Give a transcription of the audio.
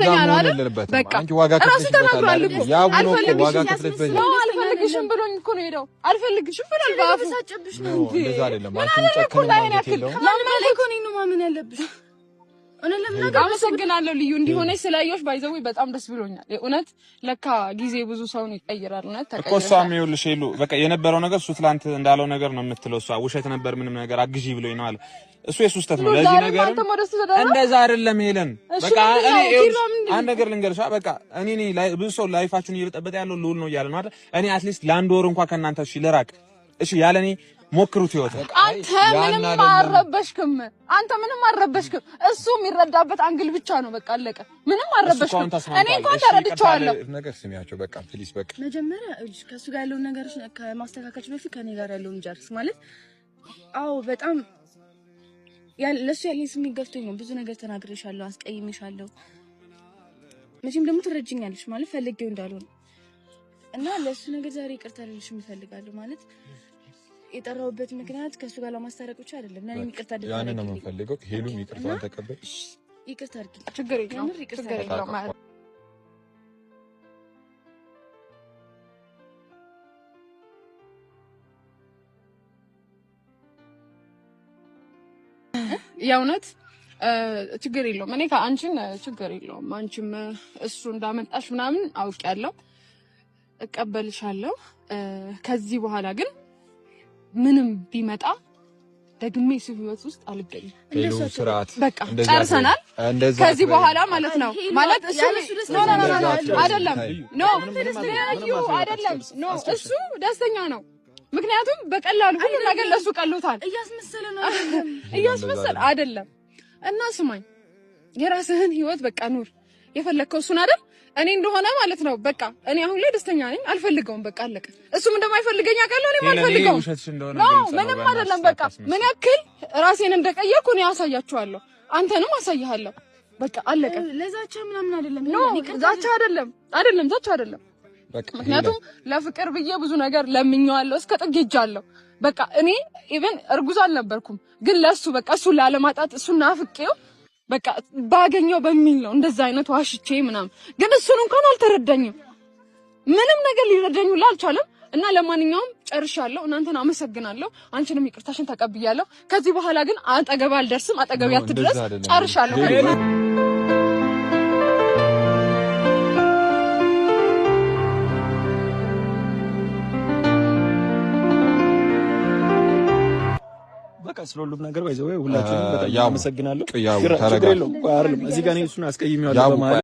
ነው አይደል? በቃ አንቺ ዋጋ ከፍለሽበታል። ያው ብሎ ዋጋ ከፍለሽበት ነው። አልፈልግሽም ብሎኝ እኮ ነው ሄደው። አልፈልግሽም ብሏል። ባፉ ሳጨብሽ ነው እንዴ? እንደዛ አይደለም። አንቺ ጨከነ ማለት ነው። ለምን እኮ ነው ማመን ያለብሽ? እኔ ለምን ነገር አመሰግናለሁ። ልዩ እንዲሆነሽ ስላየሽ ባይዘው በጣም ደስ ብሎኛል። እውነት ለካ ጊዜ ብዙ ሰውን ይቀይራል። እውነት ተቀየረ እኮ እሷም ይኸውልሽ ሄሉ በቃ የነበረው ነገር እሱ ትላንት እንዳለው ነገር ነው የምትለው። እሷ ውሸት ነበር ምንም ነገር አግዢ ብሎኝ ነው አለ። እሱ የሱስተት ነው። ለዚህ ነገር እንደዛ አይደለም ሄለን። በቃ እኔ አንድ ነገር ልንገርሽ። በቃ እኔ ብዙ ሰው ላይፋችሁን እየበጠበጠ ያለው ልውል ነው እያለ ነው አይደል? እኔ አትሊስት ለአንድ ወር እንኳን ከእናንተ እሺ ልራቅ እሺ ያለኔ ሞክሩት ይወጣ። አንተ ምንም አረበሽክም። እሱ የሚረዳበት አንግል ብቻ ነው። በቃ አለቀ። ምንም አረበሽክም። እኔ እንኳን ተረድቻለሁ። ነገር ስሚያቸው በቃ ፕሊስ። በቃ መጀመሪያ ከሱ ጋር ያለውን ነገር ከማስተካከልሽ በፊት ከኔ ጋር ያለውን ጀርስ ማለት አዎ፣ በጣም ለሱ ያለኝ ስሜት ገፍቶኝ ነው። ብዙ ነገር ተናግሬሻለሁ፣ አስቀይሜሻለሁ። መቼም ደግሞ ትረጅኛለሽ ማለት ፈልጌው እንዳልሆነ እና ለሱ ነገር ዛሬ ይቅርታ ልልሽ እፈልጋለሁ ማለት የጠራውበት ምክንያት ከሱ ጋር ለማስታረቅ ብቻ አይደለም። ለኔ ይቅርታ አድርጊ ያንን ነው የምፈልገው። ሄሉም ይቅርታን ተቀበል። ይቅርታ አድርጊ። ችግር የለውም። ይቅርታ አድርጊ። የእውነት ችግር የለውም። እኔ ከአንቺን ችግር የለውም። አንቺም እሱ እንዳመጣሽ ምናምን አውቄያለሁ፣ እቀበልሻለሁ። ከዚህ በኋላ ግን ምንም ቢመጣ ደግሜ እሱ ህይወት ውስጥ አልገኝም። በቃ ጨርሰናል። ከዚህ በኋላ ማለት ነው ማለት እሱ እሱ ደስተኛ ነው። ምክንያቱም በቀላሉ ሁሉ ነገር ለሱ ቀሎታል። እያስመሰለ አይደለም። እና ስማኝ፣ የራስህን ህይወት በቃ ኑር። የፈለከው እሱን አይደል? እኔ እንደሆነ ማለት ነው በቃ እኔ አሁን ላይ ደስተኛ ነኝ። አልፈልገውም። በቃ አለቀ። እሱም እንደማይፈልገኝ አውቃለሁ። እኔም አልፈልገውም። ምንም አይደለም። በቃ ምን ያክል ራሴን እንደቀየርኩ እኔ አሳያችኋለሁ። አንተንም አሳይሃለሁ። በቃ አለቀ። ለዛቻ ምናምን አይደለም። ዛቻ አይደለም። ምክንያቱም ለፍቅር ብዬ ብዙ ነገር ለምኜዋለሁ፣ እስከ ጥግ ሄጃለሁ። በቃ እኔ ኢቭን እርጉዝ አልነበርኩም፣ ግን ለሱ በቃ እሱን ላለማጣት እሱን ናፍቄው በቃ ባገኘው በሚል ነው እንደዛ አይነት ዋሽቼ ምናምን። ግን እሱን እንኳን አልተረዳኝም። ምንም ነገር ሊረዳኝ ሁላ አልቻለም። እና ለማንኛውም ጨርሻለሁ። እናንተን አመሰግናለሁ። አንቺንም ይቅርታሽን ተቀብያለሁ። ከዚህ በኋላ ግን አጠገብ አልደርስም። አጠገብ ያትድረስ። ጨርሻለሁ። በቃ ስለሁሉም ነገር ባይዘው ሁላችንም በጣም አመሰግናለሁ። ችግር የለውም። እዚህ ጋር እኔ እሱን አስቀይሜዋለሁ በማለት